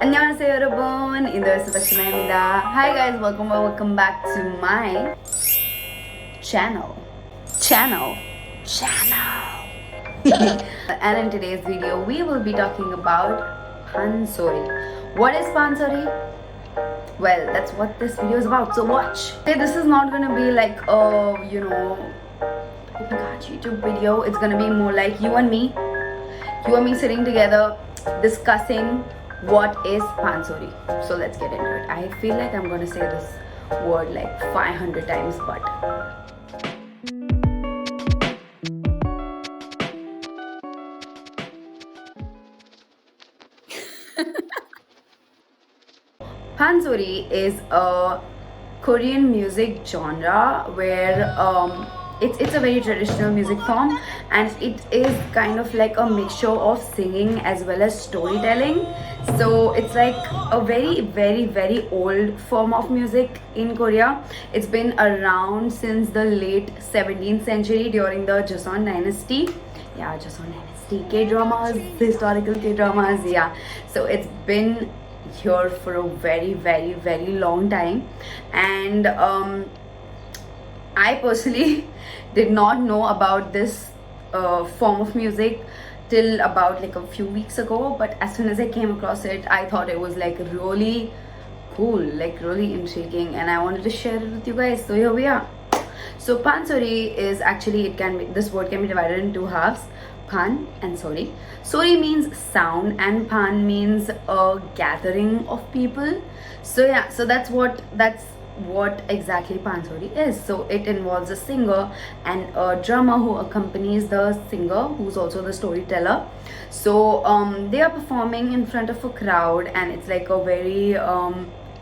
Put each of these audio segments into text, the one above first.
안녕하세요 여러분, 인도에서 Hi guys, welcome back to my channel. And in today's video, we will be talking about Pansori. What is Pansori? Well, that's what this video is about, so watch. This is not gonna be like a, oh my god, YouTube video. It's gonna be more like you and me sitting together discussing what is Pansori. So let's get into it. I feel like I'm gonna say this word like 500 times, but Pansori is a Korean music genre where it's a very traditional music form, and it is kind of like a mixture of singing as well as storytelling. So it's like a very old form of music in Korea. It's been around since the late 17th century during the Joseon dynasty. Yeah, Joseon dynasty K-dramas, historical K-dramas. Yeah, so it's been here for a very long time, and I personally did not know about this form of music till about like a few weeks ago, but as soon as I came across it, I thought it was like really cool, like really intriguing, and I wanted to share it with you guys. So here we are. So Pansori is actually, this word can be divided in two halves, Pan and Sori. Sori means sound and Pan means a gathering of people. So yeah, so that's what exactly Pansori is. So it involves a singer and a drummer who accompanies the singer, who's also the storyteller. So they are performing in front of a crowd, and it's like a very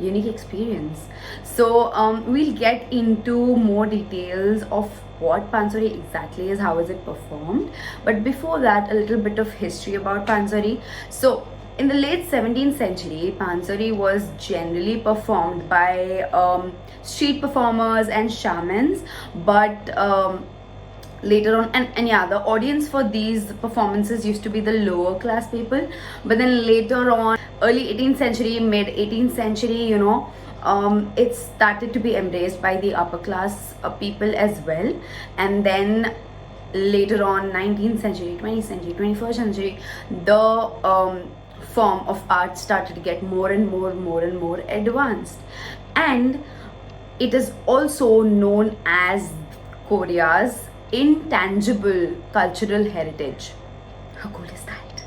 unique experience. So we'll get into more details of what Pansori exactly is, how is it performed. But before that, a little bit of history about Pansori. So in the late 17th century, Pansori was generally performed by street performers and shamans, but later on, and yeah, the audience for these performances used to be the lower class people. But then later on, early 18th century, mid 18th century, it started to be embraced by the upper class people as well. And then later on, 19th century, 20th century, 21st century, the form of art started to get more and more advanced, and it is also known as Korea's intangible cultural heritage. How cool is that?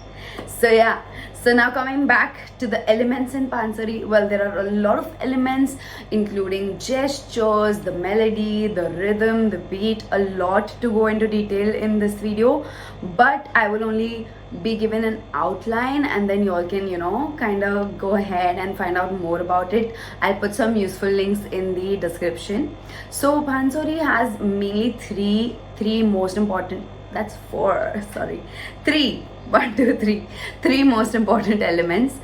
So yeah, so now coming back to the elements in Pansori, well, there are a lot of elements, including gestures, the melody, the rhythm, the beat, a lot to go into detail in this video, but I will only be given an outline, and then you all can kind of go ahead and find out more about it. I'll put some useful links in the description. So Pansori has mainly three most important, that's four, sorry, three most important elements.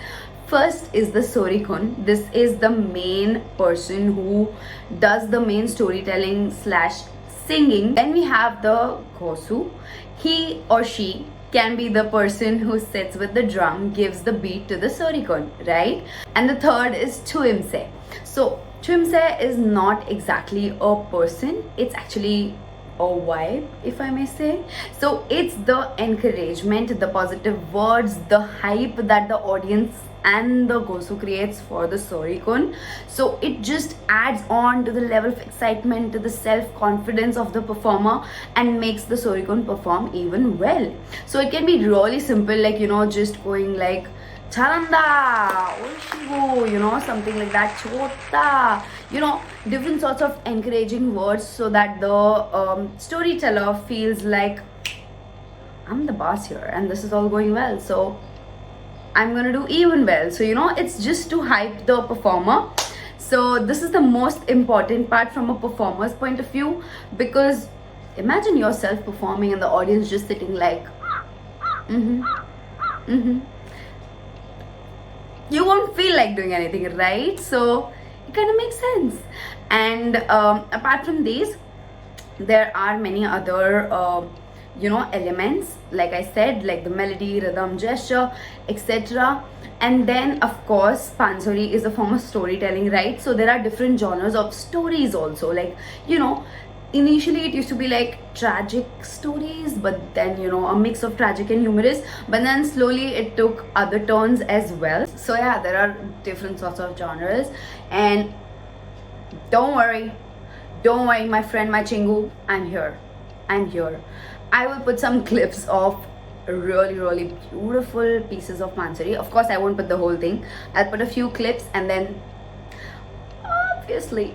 First is the Sorikun. This is the main person who does the main storytelling / singing. Then we have the Gosu. He or she can be the person who sits with the drum, gives the beat to the Sorikun, right? And the third is Chuimse. So Chuimse is not exactly a person, it's actually a vibe, if I may say. So it's the encouragement, the positive words, the hype that the audience and the Gosu creates for the Sorikun. So it just adds on to the level of excitement, to the self-confidence of the performer, and makes the Sorikun perform even well. So it can be really simple, like just going like 잘한다, 오시고, something like that, 좋다, different sorts of encouraging words, so that the storyteller feels like I'm the boss here and this is all going well, so I'm gonna do even well. So it's just to hype the performer. So this is the most important part from a performer's point of view, because imagine yourself performing and the audience just sitting like you won't feel like doing anything, right? So it kind of makes sense. And apart from these, there are many other elements, like I said, like the melody, rhythm, gesture, etc. And then of course Pansori is a form of storytelling, right? So there are different genres of stories also, like, you know, initially it used to be like tragic stories, but then, you know, a mix of tragic and humorous, but then slowly it took other turns as well. So yeah, there are different sorts of genres. And don't worry, don't worry, my friend, my Chingu, I'm here. I will put some clips of really beautiful pieces of Pansori. Of course I won't put the whole thing, I'll put a few clips, and then obviously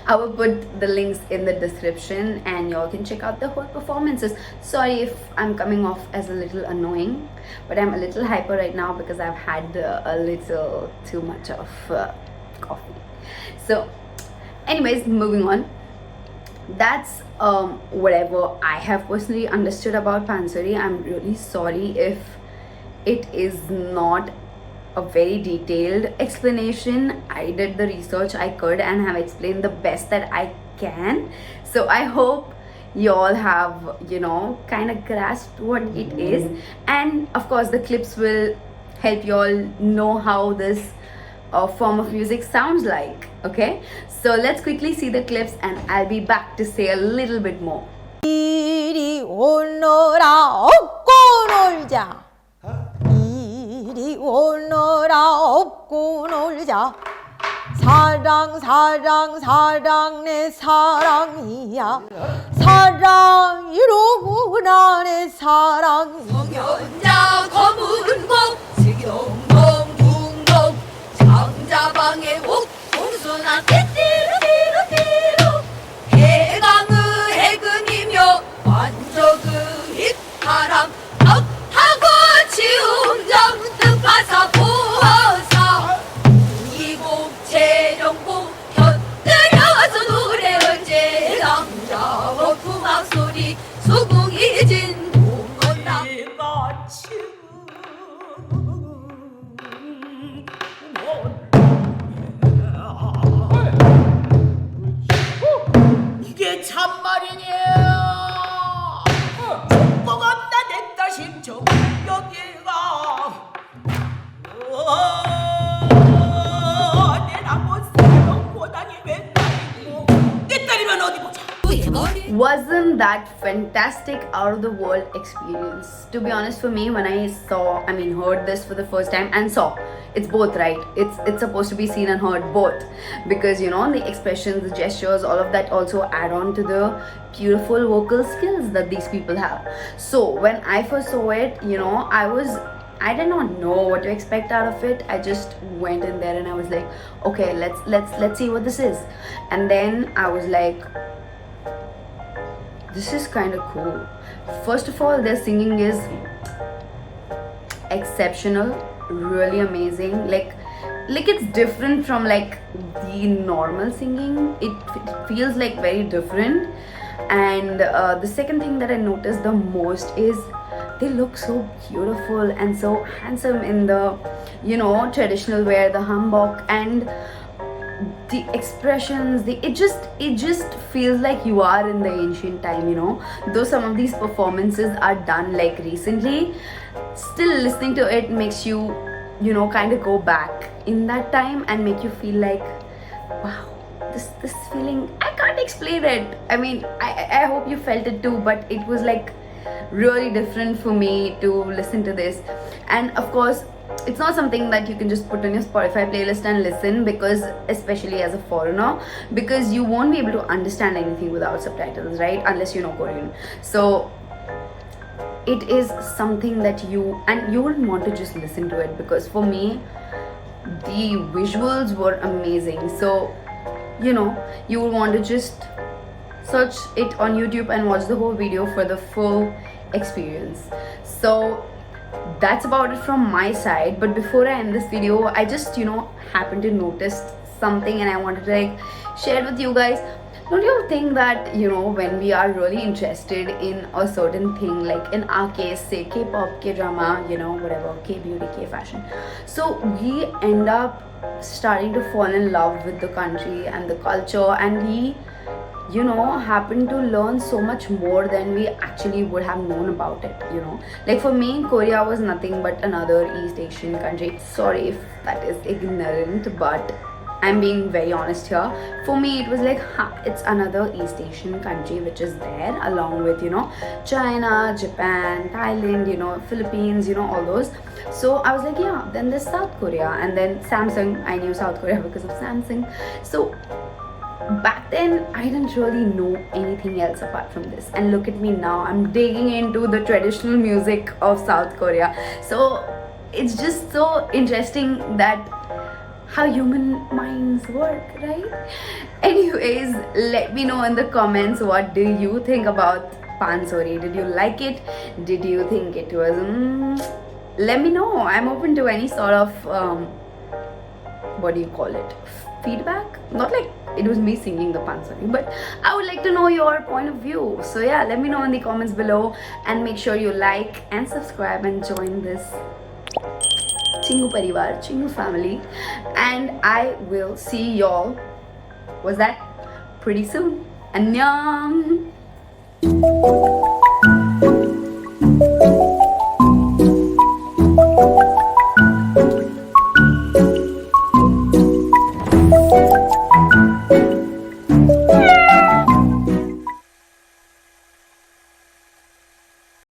I will put the links in the description, and y'all can check out the whole performances. Sorry if I'm coming off as a little annoying, but I'm a little hyper right now because I've had a little too much of coffee. So anyways, moving on. That's whatever I have personally understood about Pansori. I'm really sorry if it is not a very detailed explanation. I did the research I could and have explained the best that I can. So I hope you all have, you know, kind of grasped what it is. And of course the clips will help you all know how this form of music sounds like. Okay, so let's quickly see the clips and I'll be back to say a little bit more. 이리 오너라 업고 놀자. 이리 오너라 업고 놀자. 사랑 사랑 사랑 내 사랑이야. 사랑이로구나 내 사랑이야. 성현자 검은곡 슬기동동 둥동 장자방의 옥 동순아 띠띠루띠루띠루 해강의 해근이며 완적의 휘파람 덕하고 지웅정 뜻파사 보호사 이곡 재령곡 곁들여서 노래 언제 남자와 구막 소리 소궁이 진 동건당 이게 참말이냐? 족보가 없다 냈다 심정 여기가 내랑 못살고 보다니 맨날이고 내 딸이면 어디 보자. Wasn't that fantastic, out of the world experience? To be honest, for me, when I heard this for the first time and saw, it's both, right? It's supposed to be seen and heard both, because, you know, the expressions, the gestures, all of that also add on to the beautiful vocal skills that these people have. So when I first saw it, you know, I did not know what to expect out of it. I just went in there and I was like, okay, let's see what this is. And then I was like, this is kind of cool. First of all, their singing is exceptional, really amazing. Like it's different from like the normal singing. It feels like very different. And the second thing that I noticed the most is they look so beautiful and so handsome in the, you know, traditional wear, the hanbok, and the expressions, it just feels like you are in the ancient time, you know. Though some of these performances are done like recently, still listening to it makes you, you know, kind of go back in that time and make you feel like, wow, this feeling, I can't explain it. I mean, I hope you felt it too, but it was like really different for me to listen to this. And of course, it's not something that you can just put on your Spotify playlist and listen, because especially as a foreigner, because you won't be able to understand anything without subtitles, right? Unless you know Korean. So it is something that you wouldn't want to just listen to it, because for me the visuals were amazing. So, you know, you would want to just search it on YouTube and watch the whole video for the full experience. So that's about it from my side. But before I end this video, I just, you know, happened to notice something and I wanted to like share it with you guys. Don't you think that, you know, when we are really interested in a certain thing, like in our case, say K-pop, K-drama, you know, whatever, K-beauty, K-fashion, so we end up starting to fall in love with the country and the culture, and we you know, happened to learn so much more than we actually would have known about it, you know. Like for me, Korea was nothing but another East Asian country. Sorry if that is ignorant, but I'm being very honest here. For me, it was like, it's another East Asian country which is there, along with, you know, China, Japan, Thailand, you know, Philippines, you know, all those. So I was like, yeah, then there's South Korea, and then Samsung. I knew South Korea because of Samsung. So back then, I didn't really know anything else apart from this. And look at me now, I'm digging into the traditional music of South Korea. So it's just so interesting that how human minds work, right? Anyways, let me know in the comments, what do you think about Pansori? Did you like it? Did you think it was let me know. I'm open to any sort of what do you call it, feedback. Not like it was me singing the Pansori, but I would like to know your point of view. So yeah, let me know in the comments below, and make sure you like and subscribe and join this Chingu Parivar, Chingu family, and I will see y'all, was that pretty soon. Annyeong!